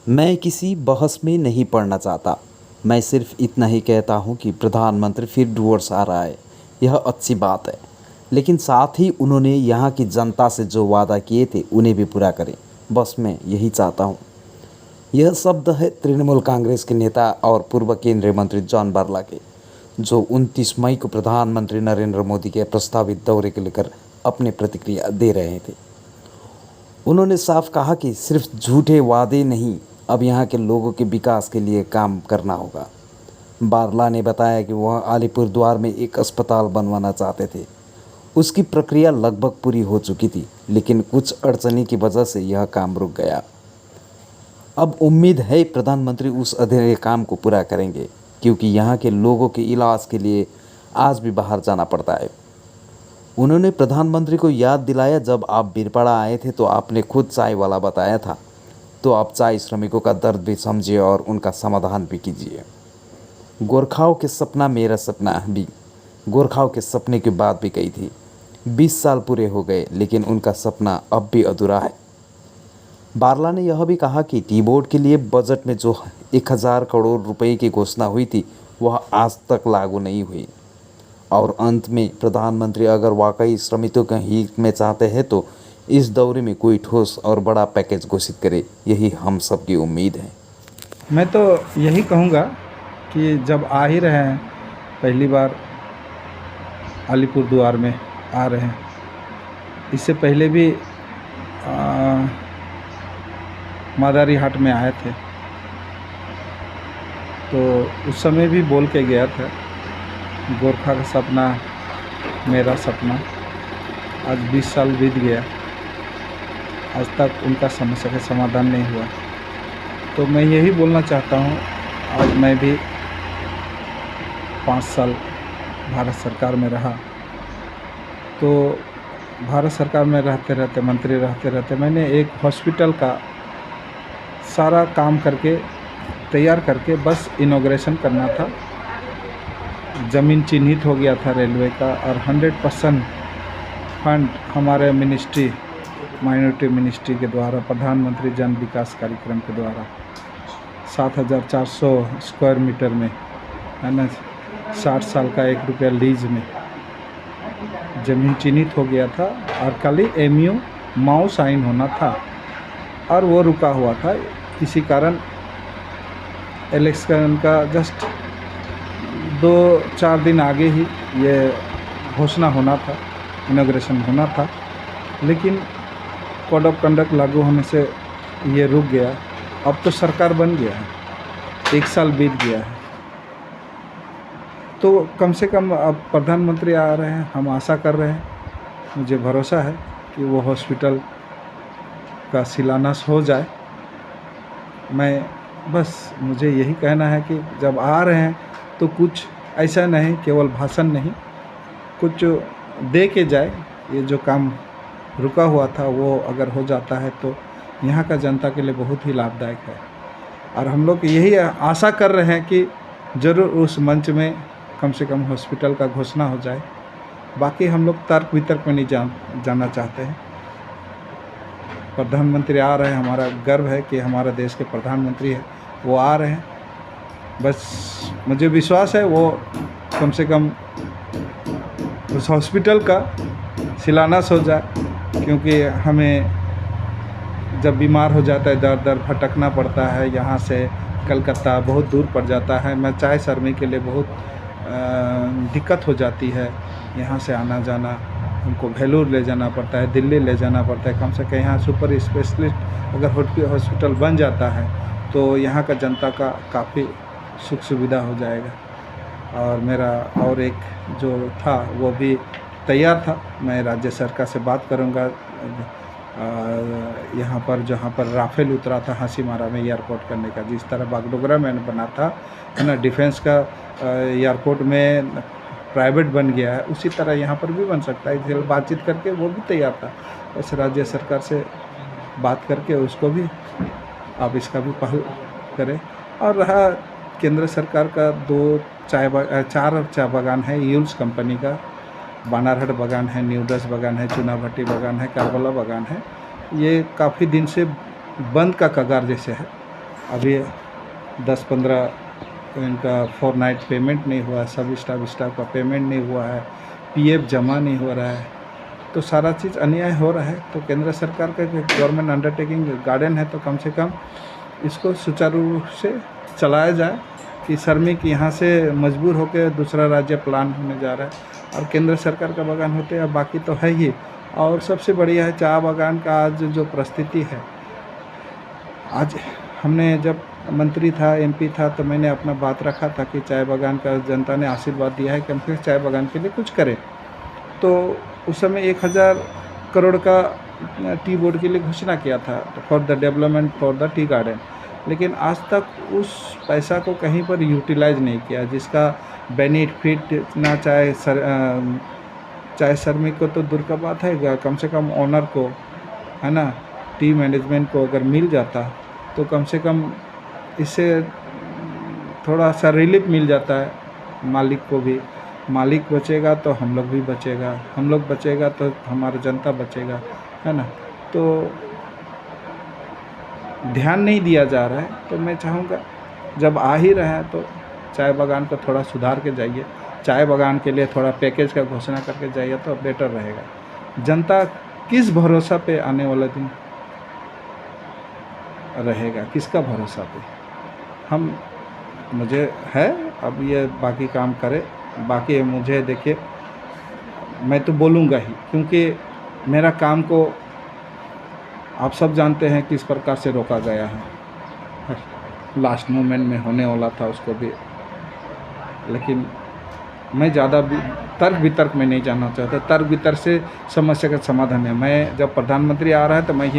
मैं किसी बहस में नहीं पड़ना चाहता। मैं सिर्फ इतना ही कहता हूँ कि प्रधानमंत्री फिर डूअर्स आ रहा है। यह अच्छी बात है, लेकिन साथ ही उन्होंने यहाँ की जनता से जो वादा किए थे उन्हें भी पूरा करें। बस मैं यही चाहता हूँ। यह शब्द है तृणमूल कांग्रेस के नेता और पूर्व केंद्रीय मंत्री जॉन बारला के, जो 29 मई को प्रधानमंत्री नरेंद्र मोदी के प्रस्तावित दौरे को लेकर अपनी प्रतिक्रिया दे रहे थे। उन्होंने साफ कहा कि सिर्फ झूठे वादे नहीं, अब यहाँ के लोगों के विकास के लिए काम करना होगा। बारला ने बताया कि वह अलीपुरद्वार में एक अस्पताल बनवाना चाहते थे। उसकी प्रक्रिया लगभग पूरी हो चुकी थी, लेकिन कुछ अड़चनी की वजह से यह काम रुक गया। अब उम्मीद है प्रधानमंत्री उस अधूरे काम को पूरा करेंगे, क्योंकि यहाँ के लोगों के इलाज के लिए आज भी बाहर जाना पड़ता है। उन्होंने प्रधानमंत्री को याद दिलाया, जब आप बीरपाड़ा आए थे तो आपने खुद चाय वाला बताया था, तो आप चाय श्रमिकों का दर्द भी समझिए और उनका समाधान भी कीजिए। गोरखाओं के सपना मेरा सपना भी, गोरखाओं के सपने की बात भी कही थी। 20 साल पूरे हो गए, लेकिन उनका सपना अब भी अधूरा है। बारला ने यह भी कहा कि टी बोर्ड के लिए बजट में जो 1000 करोड़ रुपए की घोषणा हुई थी वह आज तक लागू नहीं हुई। और अंत में प्रधानमंत्री अगर वाकई श्रमिकों के हित में चाहते हैं तो इस दौरे में कोई ठोस और बड़ा पैकेज घोषित करे, यही हम सब की उम्मीद है। मैं तो यही कहूँगा कि जब आ ही रहे हैं, पहली बार अलीपुरद्वार में आ रहे हैं, इससे पहले भी मादारी हाट में आए थे, तो उस समय भी बोल के गया था, गोरखा का सपना मेरा सपना। आज 20 साल बीत गया, आज तक उनका समस्या का समाधान नहीं हुआ। तो मैं यही बोलना चाहता हूँ, आज मैं भी 5 साल भारत सरकार में रहा, तो भारत सरकार में रहते रहते, मंत्री रहते रहते, मैंने एक हॉस्पिटल का सारा काम करके तैयार करके बस इनॉग्रेशन करना था। ज़मीन चिन्हित हो गया था रेलवे का, और 100% फंड हमारे मिनिस्ट्री, माइनॉरिटी मिनिस्ट्री के द्वारा, प्रधानमंत्री जन विकास कार्यक्रम के द्वारा 7400 स्क्वायर मीटर में, है ना, 60 साल का 1 रुपया लीज में ज़मीन चिन्हित हो गया था। और कल ही एमयू माओ साइन होना था, और वो रुका हुआ था किसी कारण। इलेक्शन का जस्ट 2-4 दिन आगे ही ये घोषणा होना था, इनॉग्रेशन होना था, लेकिन कोड ऑफ कंडक्ट लागू होने से ये रुक गया। अब तो सरकार बन गया है, 1 साल बीत गया है, तो कम से कम अब प्रधानमंत्री आ रहे हैं, हम आशा कर रहे हैं, मुझे भरोसा है कि वो हॉस्पिटल का शिलान्यास हो जाए। मुझे यही कहना है कि जब आ रहे हैं तो कुछ ऐसा नहीं, केवल भाषण नहीं, कुछ दे के जाए। ये जो काम रुका हुआ था वो अगर हो जाता है तो यहाँ का जनता के लिए बहुत ही लाभदायक है। और हम लोग यही आशा कर रहे हैं कि ज़रूर उस मंच में कम से कम हॉस्पिटल का घोषणा हो जाए। बाकी हम लोग तर्क वितर्क में नहीं जाना चाहते हैं। प्रधानमंत्री आ रहे हैं, हमारा गर्व है कि हमारा देश के प्रधानमंत्री है, वो आ रहे हैं। बस मुझे विश्वास है वो कम से कम उस हॉस्पिटल का शिलान्यास हो जाए, क्योंकि हमें जब बीमार हो जाता है दर दर भटकना पड़ता है, यहाँ से कलकत्ता बहुत दूर पड़ जाता है। मैं चाय श्रमिक के लिए बहुत दिक्कत हो जाती है, यहाँ से आना जाना, हमको भेलूर ले जाना पड़ता है, दिल्ली ले जाना पड़ता है। कम से कम यहाँ सुपर स्पेशलिस्ट अगर हॉस्पिटल बन जाता है तो यहाँ का जनता का काफ़ी सुख सुविधा हो जाएगा। और मेरा और एक जो था वो भी तैयार था, मैं राज्य सरकार से बात करूँगा। यहाँ पर जहाँ पर राफेल उतरा था हासीमारा में एयरपोर्ट करने का, जिस तरह बागडोगरा में बना था, है ना, डिफेंस का एयरपोर्ट में प्राइवेट बन गया है, उसी तरह यहाँ पर भी बन सकता है। इसलिए बातचीत करके वो भी तैयार था, वैसे राज्य सरकार से बात करके उसको भी आप इसका भी पहल करें। और रहा केंद्र सरकार का 4 चाय बागान है, यूल्स कंपनी का, बानारहट बागान है, न्यूडस बागान है, चुनाभट्टी बागान है, कारबला बागान है। ये काफ़ी दिन से बंद का कगार जैसे है, अभी 10-15 इनका फोरनाइट पेमेंट नहीं हुआ है, सब स्टाफ का पेमेंट नहीं हुआ है, पीएफ जमा नहीं हो रहा है, तो सारा चीज़ अन्याय हो रहा है। तो केंद्र सरकार का गवर्नमेंट अंडरटेकिंग गार्डन है, तो कम से कम इसको सुचारू रूप से चलाया जाए कि श्रमिक यहाँ से मजबूर होकर दूसरा राज्य प्लान होने जा रहा है और केंद्र सरकार का बागान होते हैं, बाकी तो है ही। और सबसे बढ़िया है चाय बागान का आज जो परिस्थिति है। आज हमने जब मंत्री था, एमपी था, तो मैंने अपना बात रखा था कि चाय बागान का जनता ने आशीर्वाद दिया है कि हम फिर चाय बागान के लिए कुछ करें। तो उस समय 1000 करोड़ का टी बोर्ड के लिए घोषणा किया था for the development for the tea garden, लेकिन आज तक उस पैसा को कहीं पर यूटिलाइज नहीं किया जिसका बेनिफिट ना चाहे श्रमिक को तो दूर का बात है, कम से कम ओनर को, है ना, टी मैनेजमेंट को अगर मिल जाता तो कम से कम इससे थोड़ा सा रिलीफ मिल जाता है मालिक को भी। मालिक बचेगा तो हम लोग भी बचेगा, हम लोग बचेगा तो हमारा जनता बचेगा, है ना। तो ध्यान नहीं दिया जा रहा है, तो मैं चाहूँगा जब आ ही रहा है तो चाय बागान को थोड़ा सुधार के जाइए, चाय बागान के लिए थोड़ा पैकेज का घोषणा करके जाइए तो बेटर रहेगा। जनता किस भरोसा पे आने वाला दिन रहेगा, किसका भरोसा पे? मुझे है अब ये बाकी काम करे, बाकी मुझे देखिए मैं तो बोलूँगा ही, क्योंकि मेरा काम को आप सब जानते हैं किस प्रकार से रोका गया है। लास्ट मोमेंट में होने वाला था उसको भी, लेकिन मैं ज़्यादा तर्क वितर्क में नहीं जाना चाहता। तर्क वितर्क से समस्या का समाधान है। मैं जब प्रधानमंत्री आ रहा है तो मैं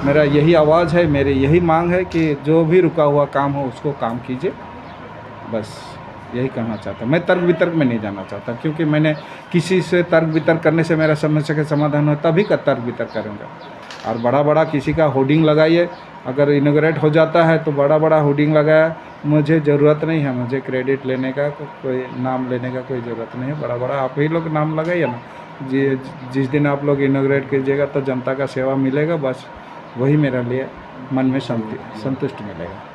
मेरा यही आवाज़ है, मेरी यही मांग है कि जो भी रुका हुआ काम हो उसको काम कीजिए, बस यही कहना चाहता। मैं तर्क वितर्क में नहीं जाना चाहता, क्योंकि मैंने किसी से तर्क वितर्क करने से मेरा समस्या का समाधान हो तभी का तर्क वितर्क करूँगा। और बड़ा किसी का होर्डिंग लगाइए, अगर इनॉग्रेट हो जाता है तो बड़ा होर्डिंग लगाया, मुझे ज़रूरत नहीं है, मुझे क्रेडिट लेने का कोई नाम लेने का कोई ज़रूरत नहीं है। बड़ा आप ही लोग नाम लगाइए ना, जिस दिन आप लोग इनॉग्रेट कीजिएगा तो जनता का सेवा मिलेगा, बस वही मेरे लिए मन में संतुष्ट मिलेगा।